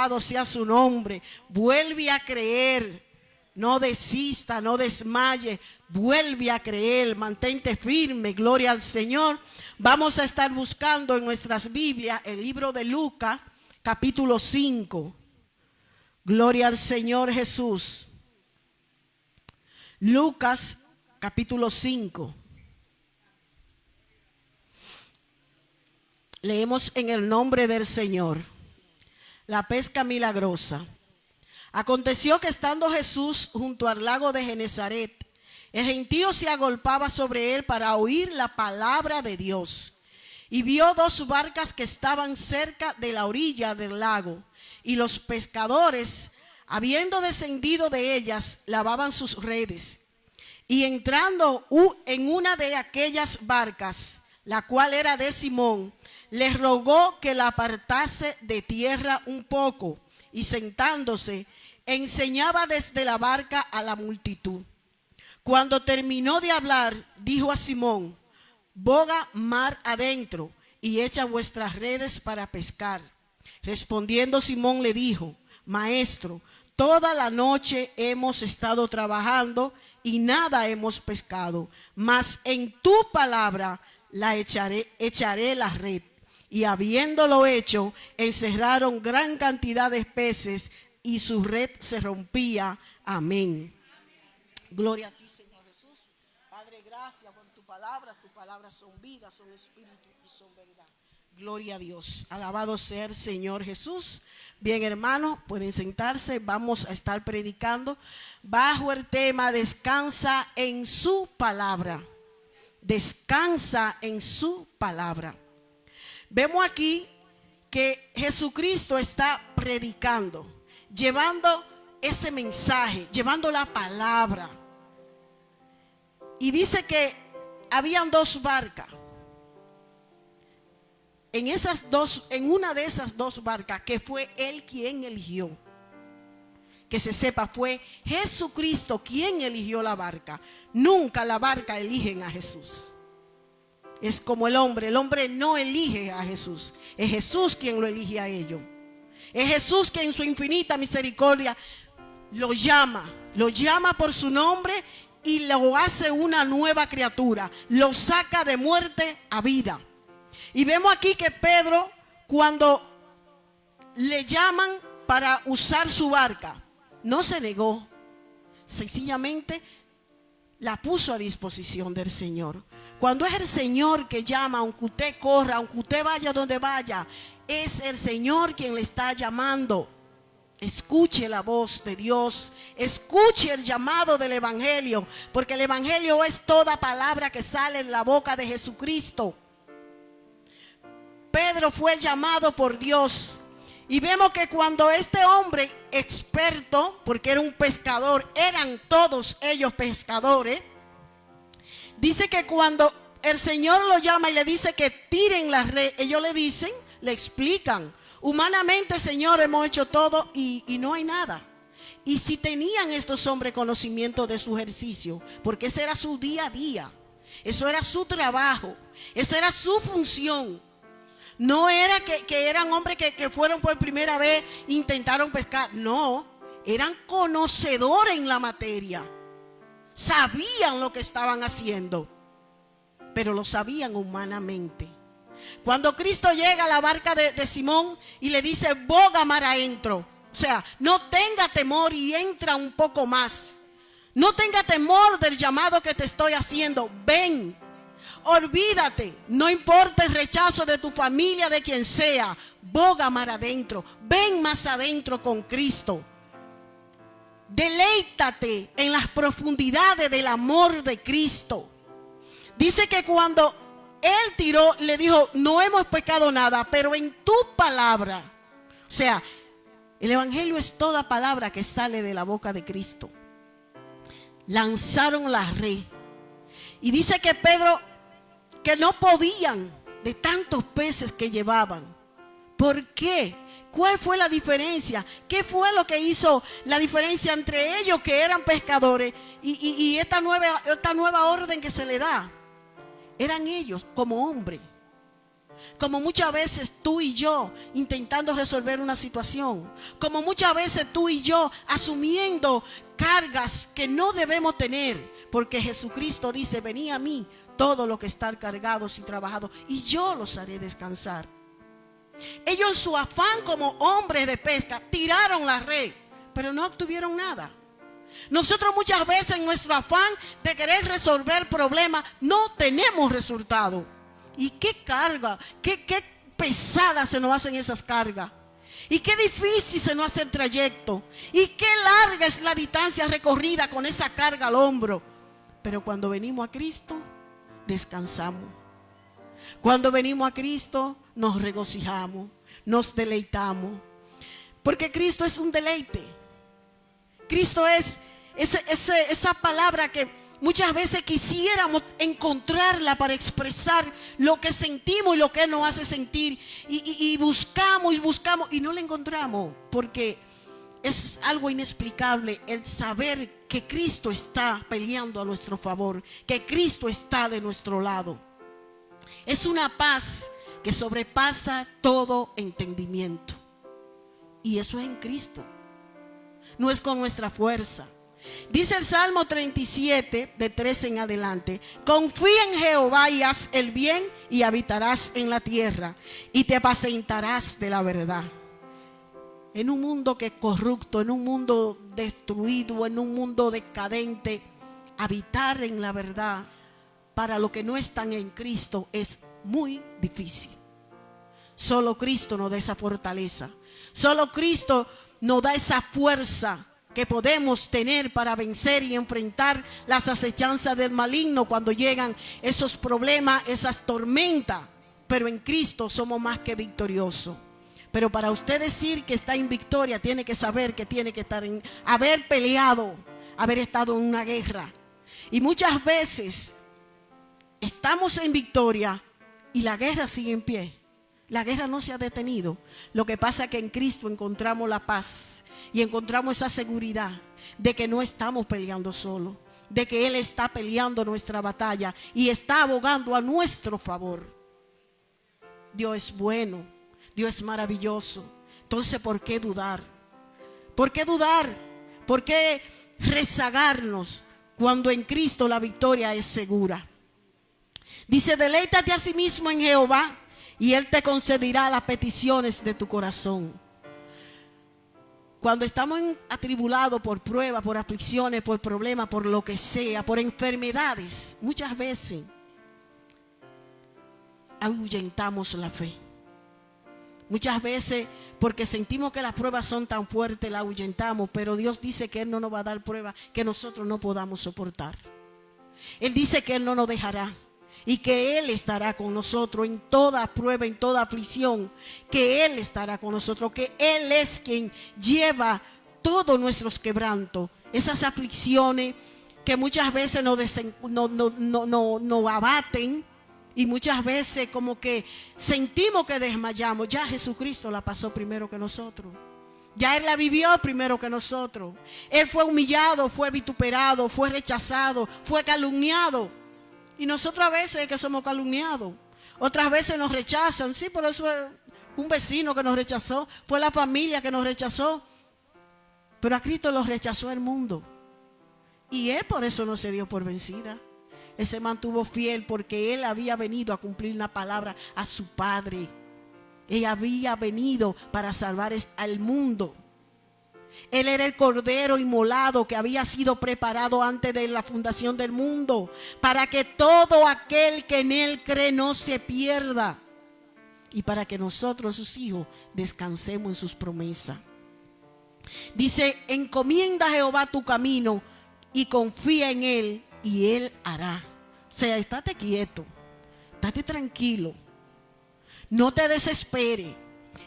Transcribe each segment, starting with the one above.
Alabado sea su nombre. Vuelve a creer. No desista, no desmaye. Vuelve a creer. Mantente firme. Gloria al Señor. Vamos a estar buscando en nuestras Biblias el libro de Lucas, capítulo 5. Gloria al Señor Jesús. Lucas, capítulo 5. Leemos en el nombre del Señor. La pesca milagrosa. Aconteció que estando Jesús junto al lago de Genezaret, el gentío se agolpaba sobre él para oír la palabra de Dios. Y vio dos barcas que estaban cerca de la orilla del lago, y los pescadores, habiendo descendido de ellas, lavaban sus redes. Y entrando en una de aquellas barcas, la cual era de Simón, les rogó que la apartase de tierra un poco, y sentándose, enseñaba desde la barca a la multitud. Cuando terminó de hablar, dijo a Simón: boga mar adentro y echa vuestras redes para pescar. Respondiendo Simón le dijo: Maestro, toda la noche hemos estado trabajando y nada hemos pescado, mas en tu palabra la echaré la red. Y habiéndolo hecho, encerraron gran cantidad de peces y su red se rompía. Amén. Gloria a ti, Señor Jesús. Padre, gracias por tu palabra. Tus palabras son vida, son espíritu y son verdad. Gloria a Dios. Alabado sea el Señor Jesús. Bien, hermanos, pueden sentarse. Vamos a estar predicando bajo el tema descansa en su palabra. Descansa en su palabra. Vemos aquí que Jesucristo está predicando, llevando ese mensaje, llevando la palabra. Y dice que habían dos barcas. En una de esas dos barcas, que fue él quien eligió. Que se sepa, fue Jesucristo quien eligió la barca. Nunca la barca eligen a Jesús. Es como el hombre no elige a Jesús. Es Jesús quien lo elige a ellos. Es Jesús quien en su infinita misericordia lo llama por su nombre y lo hace una nueva criatura. Lo saca de muerte a vida. Y vemos aquí que Pedro, cuando le llaman para usar su barca, no se negó. Sencillamente la puso a disposición del Señor. Cuando es el Señor que llama, aunque usted corra, aunque usted vaya donde vaya, es el Señor quien le está llamando. Escuche la voz de Dios, escuche el llamado del Evangelio, porque el Evangelio es toda palabra que sale en la boca de Jesucristo. Pedro fue llamado por Dios. Y vemos que cuando este hombre experto, porque era un pescador, eran todos ellos pescadores, dice que cuando el Señor lo llama y le dice que tiren la red, ellos le explican: humanamente, Señor, hemos hecho todo y no hay nada. Y si tenían estos hombres conocimiento de su ejercicio, porque ese era su día a día, eso era su trabajo, esa era su función. No era que eran hombres que fueron por primera vez, intentaron pescar. No, eran conocedores en la materia. Sabían lo que estaban haciendo, pero lo sabían humanamente. Cuando Cristo llega a la barca de Simón y le dice: boga mar adentro, o sea, no tenga temor y entra un poco más. No tenga temor del llamado que te estoy haciendo. Ven, olvídate, no importa el rechazo de tu familia, de quien sea. Boga mar adentro, ven más adentro con Cristo. Deleítate en las profundidades del amor de Cristo. Dice que cuando él tiró, le dijo: no hemos pecado nada, pero en tu palabra. O sea, el Evangelio es toda palabra que sale de la boca de Cristo. Lanzaron la red. Y dice que Pedro, que no podían de tantos peces que llevaban. ¿Por qué? ¿Cuál fue la diferencia? ¿Qué fue lo que hizo la diferencia entre ellos, que eran pescadores, y esta nueva orden que se le da? Eran ellos como hombres. Como muchas veces tú y yo intentando resolver una situación. Como muchas veces tú y yo asumiendo cargas que no debemos tener. Porque Jesucristo dice, venid a mí todos los que están cargados y trabajados, y yo los haré descansar. Ellos en su afán como hombres de pesca tiraron la red, pero no obtuvieron nada. Nosotros muchas veces en nuestro afán de querer resolver problemas no tenemos resultado. Y qué carga, qué pesada se nos hacen esas cargas. Y qué difícil se nos hace el trayecto. Y qué larga es la distancia recorrida con esa carga al hombro. Pero cuando venimos a Cristo, descansamos. Cuando venimos a Cristo, nos regocijamos, nos deleitamos. Porque Cristo es un deleite. Cristo es esa palabra que muchas veces quisiéramos encontrarla para expresar lo que sentimos y lo que nos hace sentir. Y buscamos y no la encontramos. Porque es algo inexplicable el saber que Cristo está peleando a nuestro favor. Que Cristo está de nuestro lado. Es una paz que sobrepasa todo entendimiento. Y eso es en Cristo. No es con nuestra fuerza. Dice el Salmo 37, de 13 en adelante: confía en Jehová y haz el bien, y habitarás en la tierra, y te apacentarás de la verdad. En un mundo que es corrupto, en un mundo destruido, en un mundo decadente, habitar en la verdad para los que no están en Cristo es muy difícil. Solo Cristo nos da esa fortaleza. Solo Cristo nos da esa fuerza que podemos tener para vencer y enfrentar las acechanzas del maligno cuando llegan esos problemas, esas tormentas. Pero en Cristo somos más que victoriosos. Pero para usted decir que está en victoria, tiene que saber que tiene que estar en haber peleado, haber estado en una guerra. Y muchas veces estamos en victoria y la guerra sigue en pie. La guerra no se ha detenido. Lo que pasa es que en Cristo encontramos la paz y encontramos esa seguridad de que no estamos peleando solos, de que Él está peleando nuestra batalla y está abogando a nuestro favor. Dios es bueno, Dios es maravilloso. Entonces, ¿por qué dudar? ¿Por qué dudar? ¿Por qué rezagarnos cuando en Cristo la victoria es segura? Dice, deleítate a sí mismo en Jehová y Él te concederá las peticiones de tu corazón. Cuando estamos atribulados por pruebas, por aflicciones, por problemas, por lo que sea, por enfermedades, muchas veces ahuyentamos la fe. Muchas veces porque sentimos que las pruebas son tan fuertes, la ahuyentamos, pero Dios dice que Él no nos va a dar pruebas que nosotros no podamos soportar. Él dice que Él no nos dejará. Y que Él estará con nosotros en toda prueba, en toda aflicción. Que Él estará con nosotros. Que Él es quien lleva todos nuestros quebrantos. Esas aflicciones que muchas veces nos abaten. Y muchas veces como que sentimos que desmayamos. Ya Jesucristo la pasó primero que nosotros. Ya Él la vivió primero que nosotros. Él fue humillado, fue vituperado, fue rechazado, fue calumniado. Y nosotros a veces que somos calumniados, otras veces nos rechazan. Sí, pero eso es un vecino que nos rechazó, fue la familia que nos rechazó. Pero a Cristo lo rechazó el mundo. Y Él por eso no se dio por vencida. Él se mantuvo fiel porque Él había venido a cumplir una palabra a su Padre. Él había venido para salvar al mundo. Él era el cordero inmolado que había sido preparado antes de la fundación del mundo, para que todo aquel que en Él cree no se pierda, y para que nosotros, sus hijos, descansemos en sus promesas. Dice, encomienda a Jehová tu camino y confía en Él y Él hará. O sea, estate quieto, estate tranquilo, no te desesperes,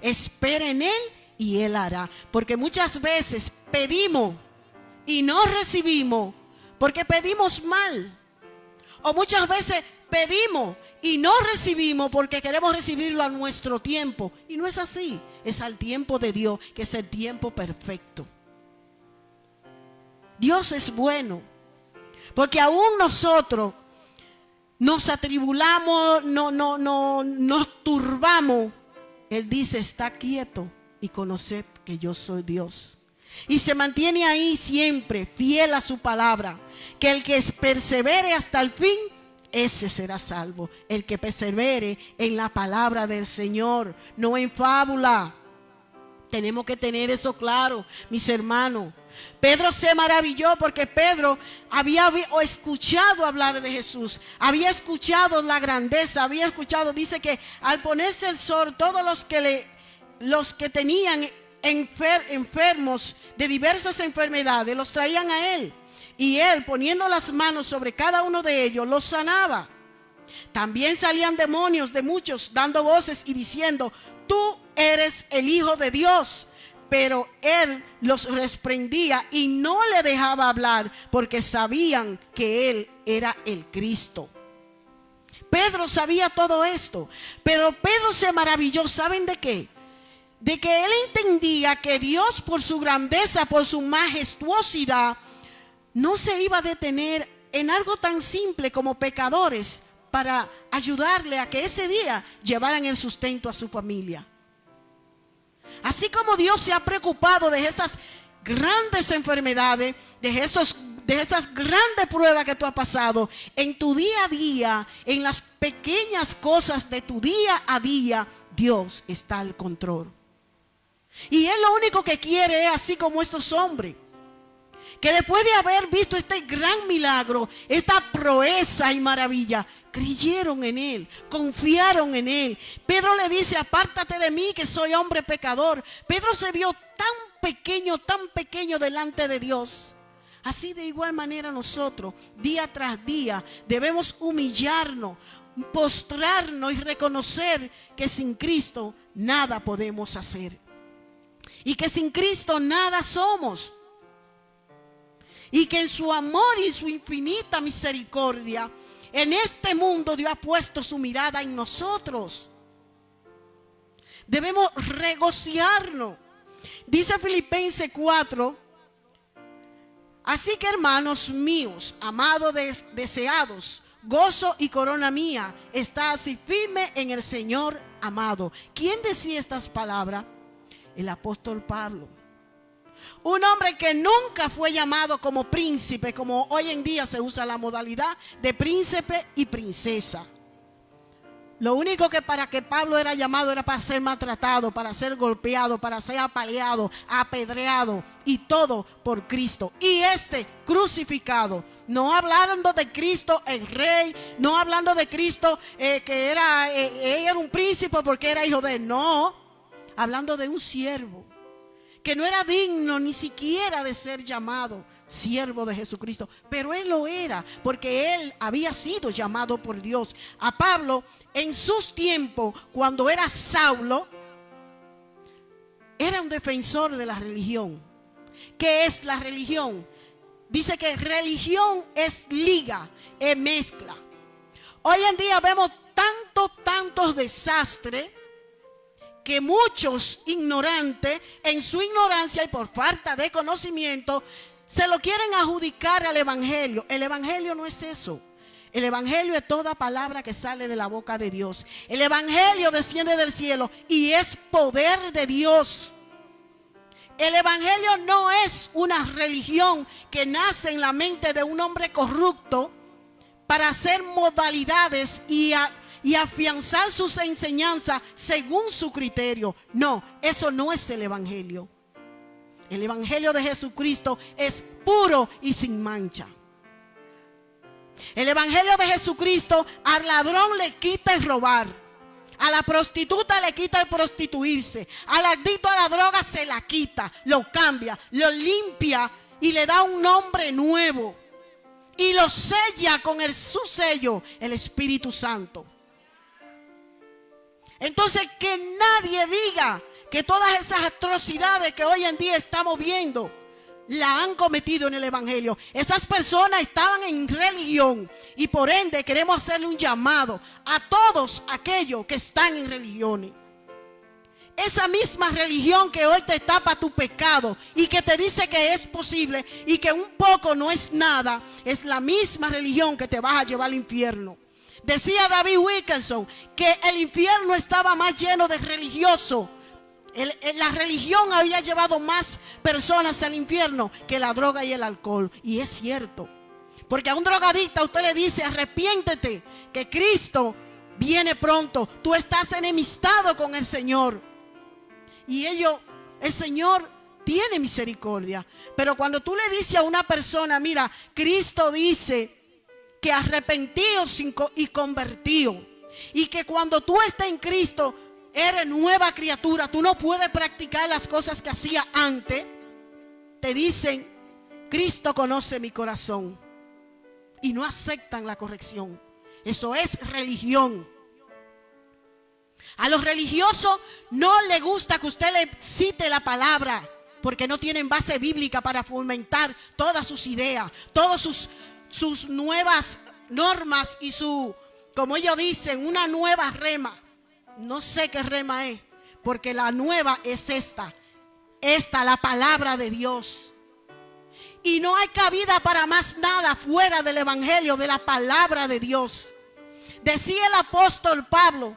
espera en Él y Él hará. Porque muchas veces pedimos y no recibimos porque pedimos mal. O muchas veces pedimos y no recibimos porque queremos recibirlo a nuestro tiempo. Y no es así. Es al tiempo de Dios, que es el tiempo perfecto. Dios es bueno. Porque aún nosotros nos atribulamos, nos turbamos, Él dice, está quieto y conoced que yo soy Dios. Y se mantiene ahí siempre, fiel a su palabra, que el que persevere hasta el fin, ese será salvo. El que persevere en la palabra del Señor, no en fábula. Tenemos que tener eso claro, mis hermanos. Pedro se maravilló porque Pedro había escuchado hablar de Jesús, había escuchado la grandeza, había escuchado, dice que al ponerse el sol, todos los que tenían enfermos de diversas enfermedades, los traían a él. Y él, poniendo las manos sobre cada uno de ellos, los sanaba. También salían demonios de muchos, dando voces y diciendo, tú eres el Hijo de Dios. Pero él los reprendía y no le dejaba hablar, porque sabían que él era el Cristo. Pedro sabía todo esto, pero Pedro se maravilló, ¿saben de qué? De que él entendía que Dios, por su grandeza, por su majestuosidad, no se iba a detener en algo tan simple como pecadores para ayudarle a que ese día llevaran el sustento a su familia. Así como Dios se ha preocupado de esas grandes enfermedades, de esas grandes pruebas que tú has pasado, en tu día a día, en las pequeñas cosas de tu día a día, Dios está al control. Y Él lo único que quiere es, así como estos hombres, que después de haber visto este gran milagro, esta proeza y maravilla, creyeron en Él, confiaron en Él. Pedro le dice, apártate de mí que soy hombre pecador. Pedro se vio tan pequeño delante de Dios. Así de igual manera nosotros, día tras día, debemos humillarnos, postrarnos y reconocer que sin Cristo nada podemos hacer. Y que sin Cristo nada somos. Y que en su amor y su infinita misericordia, en este mundo Dios ha puesto su mirada en nosotros. Debemos regocijarnos. Dice Filipenses 4. Así que, hermanos míos, amados deseados, gozo y corona mía, está así firme en el Señor amado. ¿Quién decía estas palabras? El apóstol Pablo. Un hombre que nunca fue llamado como príncipe, como hoy en día se usa la modalidad de príncipe y princesa. Lo único que para que Pablo era llamado era para ser maltratado, para ser golpeado, para ser apaleado, apedreado, y todo por Cristo. Y crucificado. No hablando de Cristo el rey, no hablando de Cristo que era un príncipe porque era hijo de él. No, hablando de un siervo que no era digno ni siquiera de ser llamado siervo de Jesucristo, pero él lo era porque él había sido llamado por Dios. A Pablo, en sus tiempos, cuando era Saulo, era un defensor de la religión. ¿Qué es la religión? Dice que religión es liga, es mezcla. Hoy en día vemos tantos desastres que muchos ignorantes, en su ignorancia y por falta de conocimiento, se lo quieren adjudicar al evangelio. El evangelio no es eso. El evangelio es toda palabra que sale de la boca de Dios. El evangelio desciende del cielo y es poder de Dios. El evangelio no es una religión que nace en la mente de un hombre corrupto para hacer modalidades y afianzar sus enseñanzas según su criterio. No, eso no es el evangelio. El evangelio de Jesucristo es puro y sin mancha. El evangelio de Jesucristo al ladrón le quita el robar, a la prostituta le quita el prostituirse, al adicto a la droga se la quita, lo cambia, lo limpia y le da un nombre nuevo y lo sella con su sello, el Espíritu Santo. Entonces, que nadie diga que todas esas atrocidades que hoy en día estamos viendo la han cometido en el evangelio. Esas personas estaban en religión y por ende queremos hacerle un llamado a todos aquellos que están en religiones. Esa misma religión que hoy te tapa tu pecado y que te dice que es posible y que un poco no es nada, es la misma religión que te va a llevar al infierno. Decía David Wilkerson que el infierno estaba más lleno de religiosos. La religión había llevado más personas al infierno que la droga y el alcohol. Y es cierto. Porque a un drogadicta usted le dice: arrepiéntete, que Cristo viene pronto. Tú estás enemistado con el Señor. Y el Señor tiene misericordia. Pero cuando tú le dices a una persona: mira, Cristo dice que arrepentidos y convertidos, y que cuando tú estés en Cristo eres nueva criatura, tú no puedes practicar las cosas que hacía antes, te dicen: Cristo conoce mi corazón, y no aceptan la corrección. Eso es religión. A los religiosos no les gusta que usted le cite la palabra, porque no tienen base bíblica para fomentar todas sus ideas, todas sus nuevas normas y como ellos dicen, una nueva rema. No sé qué rema es, porque la nueva es esta, la palabra de Dios. Y no hay cabida para más nada fuera del evangelio, de la palabra de Dios. Decía el apóstol Pablo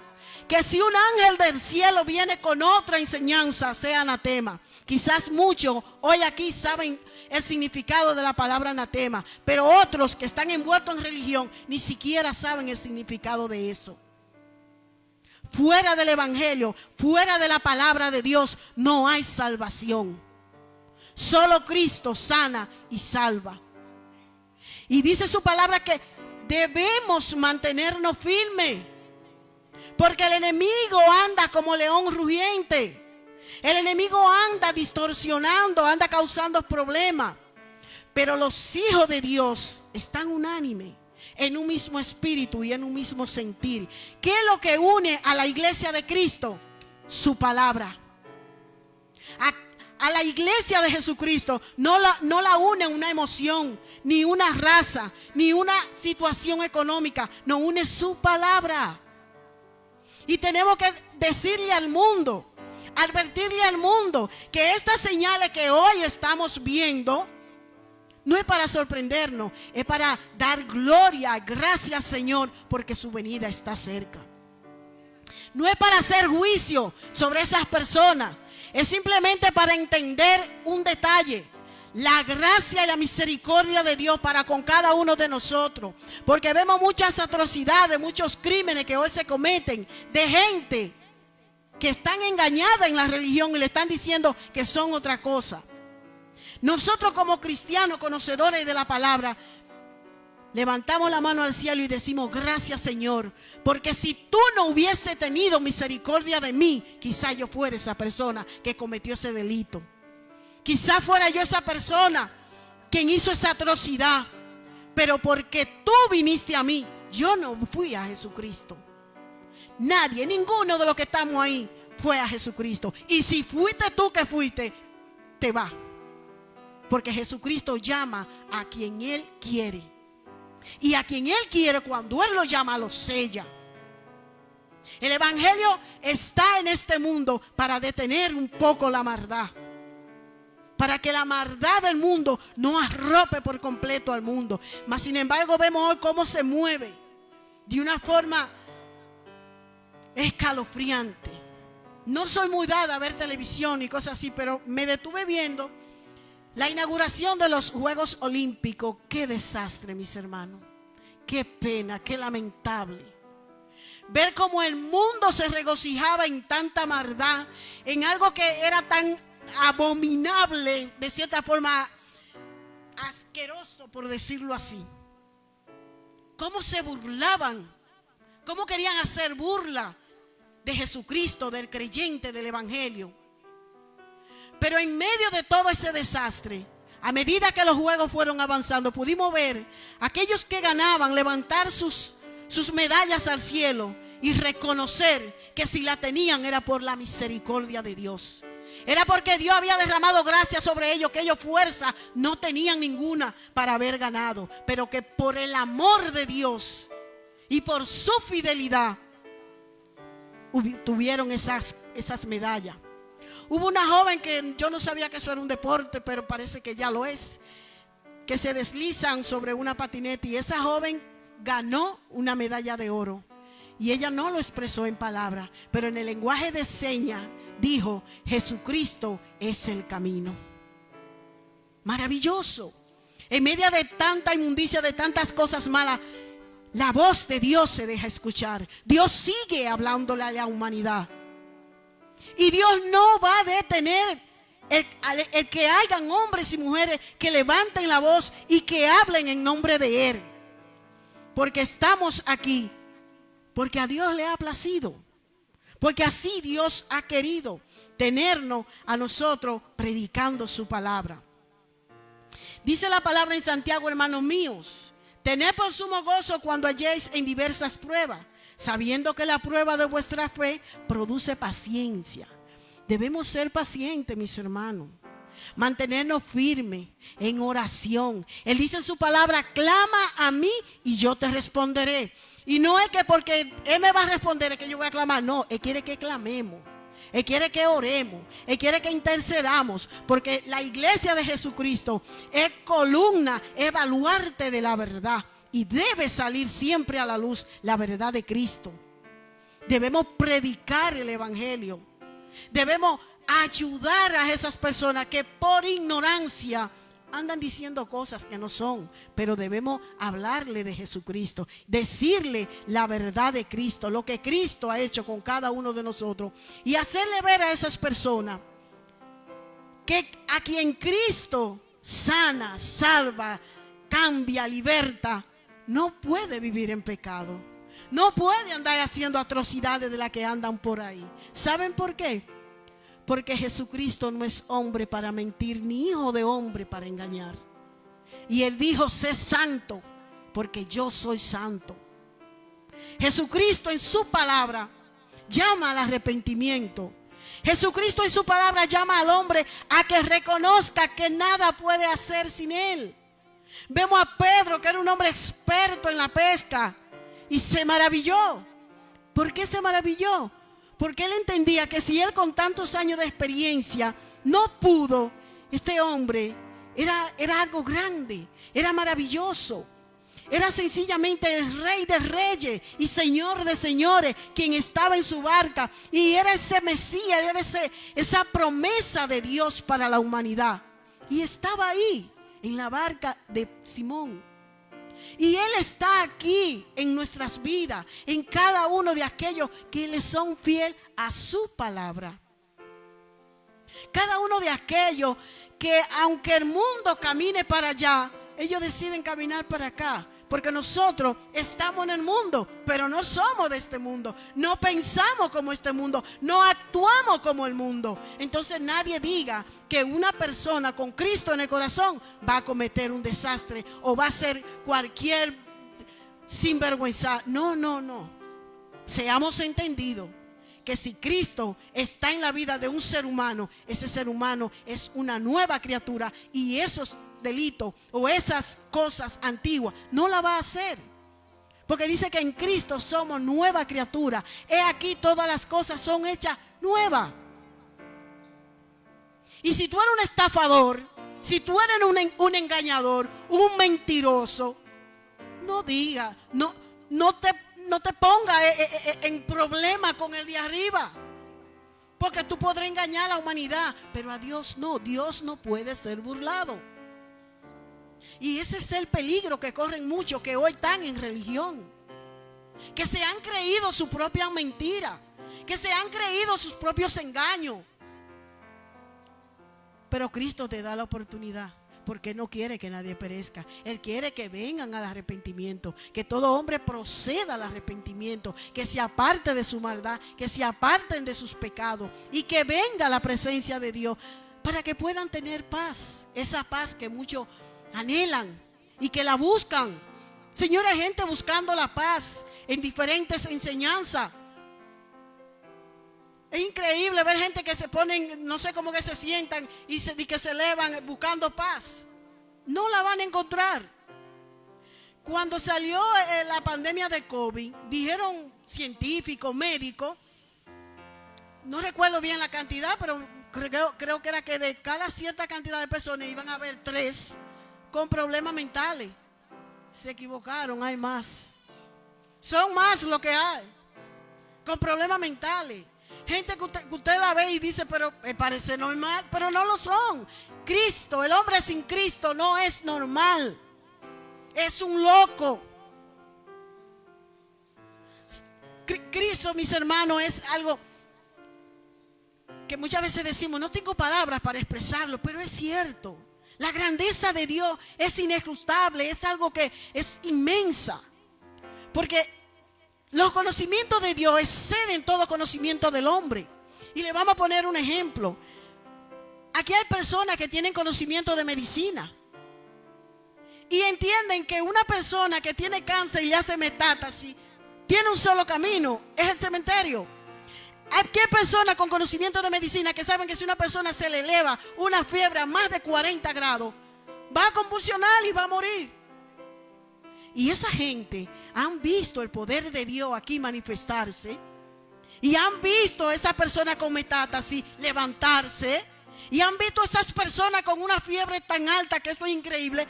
que si un ángel del cielo viene con otra enseñanza, sea anatema. Quizás muchos hoy aquí saben el significado de la palabra anatema, pero otros que están envueltos en religión ni siquiera saben el significado de eso. Fuera del evangelio, fuera de la palabra de Dios, no hay salvación. Solo Cristo sana y salva. Y dice su palabra que debemos mantenernos firmes, porque el enemigo anda como león rugiente. El enemigo anda distorsionando, anda causando problemas. Pero los hijos de Dios están unánimes, en un mismo espíritu y en un mismo sentir. ¿Qué es lo que une a la iglesia de Cristo? Su palabra. A la iglesia de Jesucristo no la une una emoción, ni una raza, ni una situación económica. Nos une su palabra. Y tenemos que decirle al mundo, advertirle al mundo, que estas señales que hoy estamos viendo no es para sorprendernos, es para dar gloria, gracias Señor, porque su venida está cerca. No es para hacer juicio sobre esas personas, es simplemente para entender un detalle: la gracia y la misericordia de Dios para con cada uno de nosotros. Porque vemos muchas atrocidades, muchos crímenes que hoy se cometen de gente que están engañadas en la religión y le están diciendo que son otra cosa. Nosotros como cristianos, conocedores de la palabra, levantamos la mano al cielo y decimos: gracias Señor, porque si tú no hubiese tenido misericordia de mí, quizá yo fuera esa persona que cometió ese delito. Quizá fuera yo esa persona quien hizo esa atrocidad. Pero porque tú viniste a mí, yo no fui a Jesucristo. Nadie, ninguno de los que estamos ahí fue a Jesucristo. Y si fuiste tú que fuiste, te va. Porque Jesucristo llama a quien Él quiere. Y a quien Él quiere, cuando Él lo llama, lo sella. El evangelio está en este mundo para detener un poco la maldad. Para que la maldad del mundo no arrope por completo al mundo. Mas sin embargo vemos hoy cómo se mueve de una forma escalofriante. No soy muy dada a ver televisión y cosas así, pero me detuve viendo la inauguración de los Juegos Olímpicos. Qué desastre, mis hermanos. Qué pena, qué lamentable. Ver cómo el mundo se regocijaba en tanta maldad, en algo que era tan abominable, de cierta forma asqueroso, por decirlo así. Cómo se burlaban, cómo querían hacer burla de Jesucristo, del creyente, del evangelio. Pero en medio de todo ese desastre, a medida que los juegos fueron avanzando, pudimos ver a aquellos que ganaban levantar sus medallas al cielo y reconocer que si la tenían era por la misericordia de Dios. Era porque Dios había derramado gracia sobre ellos, que ellos fuerza no tenían ninguna para haber ganado, pero que por el amor de Dios y por su fidelidad tuvieron esas medallas. Hubo una joven que yo no sabía que eso era un deporte, pero parece que ya lo es, que se deslizan sobre una patineta, y esa joven ganó una medalla de oro. Y ella no lo expresó en palabras, pero en el lenguaje de señas dijo: Jesucristo es el camino. Maravilloso. En medio de tanta inmundicia, de tantas cosas malas, la voz de Dios se deja escuchar. Dios sigue hablándole a la humanidad. Y Dios no va a detener el que hayan hombres y mujeres que levanten la voz y que hablen en nombre de Él. Porque estamos aquí, porque a Dios le ha placido. Porque así Dios ha querido tenernos a nosotros predicando su palabra. Dice la palabra en Santiago: hermanos míos, tened por sumo gozo cuando halléis en diversas pruebas, sabiendo que la prueba de vuestra fe produce paciencia. Debemos ser pacientes, mis hermanos. Mantenernos firmes en oración. Él dice en su palabra: clama a mí y yo te responderé. Y no es que porque Él me va a responder es que yo voy a clamar. No, Él quiere que clamemos. Él quiere que oremos. Él quiere que intercedamos. Porque la iglesia de Jesucristo es columna, es baluarte de la verdad. Y debe salir siempre a la luz la verdad de Cristo. Debemos predicar el evangelio. Debemos ayudar a esas personas que por ignorancia andan diciendo cosas que no son, pero debemos hablarle de Jesucristo, decirle la verdad de Cristo, lo que Cristo ha hecho con cada uno de nosotros, y hacerle ver a esas personas que a quien Cristo sana, salva, cambia, liberta, no puede vivir en pecado, no puede andar haciendo atrocidades de las que andan por ahí. ¿Saben por qué? Porque Jesucristo no es hombre para mentir, ni hijo de hombre para engañar. Y Él dijo: sé santo, porque yo soy santo. Jesucristo en su palabra llama al arrepentimiento. Jesucristo en su palabra llama al hombre a que reconozca que nada puede hacer sin Él. Vemos a Pedro, que era un hombre experto en la pesca, y se maravilló. ¿Por qué se maravilló? Porque él entendía que si él con tantos años de experiencia no pudo, este hombre era algo grande, era maravilloso. Era sencillamente el Rey de Reyes y Señor de Señores quien estaba en su barca. Y era ese Mesías, era esa promesa de Dios para la humanidad. Y estaba ahí, en la barca de Simón. Y Él está aquí en nuestras vidas, en cada uno de aquellos que le son fiel a su palabra. Cada uno de aquellos que, aunque el mundo camine para allá, ellos deciden caminar para acá. Porque nosotros estamos en el mundo, pero no somos de este mundo. No pensamos como este mundo, no actuamos como el mundo. Entonces nadie diga que una persona con Cristo en el corazón va a cometer un desastre o va a hacer cualquier sinvergüenza. No. Seamos entendidos que si Cristo está en la vida de un ser humano, ese ser humano es una nueva criatura, y esos delitos o esas cosas antiguas no la va a hacer, porque dice que en Cristo somos nueva criatura. He aquí, todas las cosas son hechas nuevas. Y si tú eres un estafador, si tú eres un engañador, un mentiroso, no digas, no te pongas en problema con el de arriba, porque tú podrás engañar a la humanidad, pero a Dios no. Dios no puede ser burlado. Y ese es el peligro que corren muchos que hoy están en religión, que se han creído su propia mentira, que se han creído sus propios engaños. Pero Cristo te da la oportunidad, porque no quiere que nadie perezca. Él quiere que vengan al arrepentimiento, que todo hombre proceda al arrepentimiento, que se aparte de su maldad, que se aparten de sus pecados y que venga a la presencia de Dios para que puedan tener paz, esa paz que muchos anhelan y que la buscan. Señor, hay gente buscando la paz en diferentes enseñanzas. Es increíble ver gente que se ponen, no sé cómo que se sientan y que se elevan buscando paz. No la van a encontrar. Cuando salió la pandemia de COVID, dijeron científicos, médicos, no recuerdo bien la cantidad, pero creo que era que de cada cierta cantidad de personas iban a haber 3 con problemas mentales. Se equivocaron, hay más. Son más lo que hay. Con problemas mentales. Gente que usted la ve y dice, pero me parece normal, pero no lo son. Cristo, el hombre sin Cristo no es normal. Es un loco. Cristo, mis hermanos, es algo que muchas veces decimos, no tengo palabras para expresarlo, pero es cierto. La grandeza de Dios es inescrutable, es algo que es inmensa. Porque los conocimientos de Dios exceden todo conocimiento del hombre. Y le vamos a poner un ejemplo. Aquí hay personas que tienen conocimiento de medicina. Y entienden que una persona que tiene cáncer y le hace metástasis, tiene un solo camino, es el cementerio. Hay personas con conocimiento de medicina que saben que si una persona se le eleva una fiebre a más de 40 grados, va a convulsionar y va a morir. Y esa gente han visto el poder de Dios aquí manifestarse. Y han visto a esa persona con metástasis levantarse. Y han visto a esas personas con una fiebre tan alta que eso es increíble,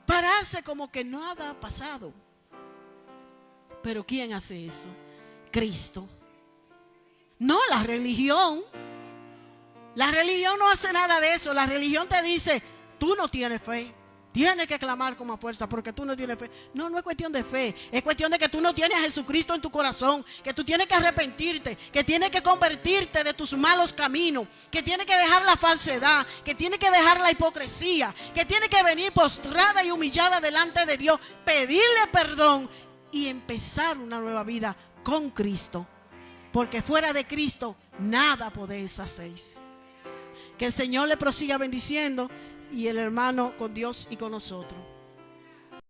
pararse como que nada ha pasado. Pero ¿quién hace eso? Cristo. No la religión. La religión no hace nada de eso. La religión te dice, tú no tienes fe. Tienes que clamar con más fuerza porque tú no tienes fe. No, no es cuestión de fe. Es cuestión de que tú no tienes a Jesucristo en tu corazón. Que tú tienes que arrepentirte. Que tienes que convertirte de tus malos caminos. Que tienes que dejar la falsedad. Que tienes que dejar la hipocresía. Que tienes que venir postrada y humillada delante de Dios. Pedirle perdón y empezar una nueva vida con Cristo. Porque fuera de Cristo nada podéis hacer. Que el Señor le prosiga bendiciendo y el hermano con Dios y con nosotros.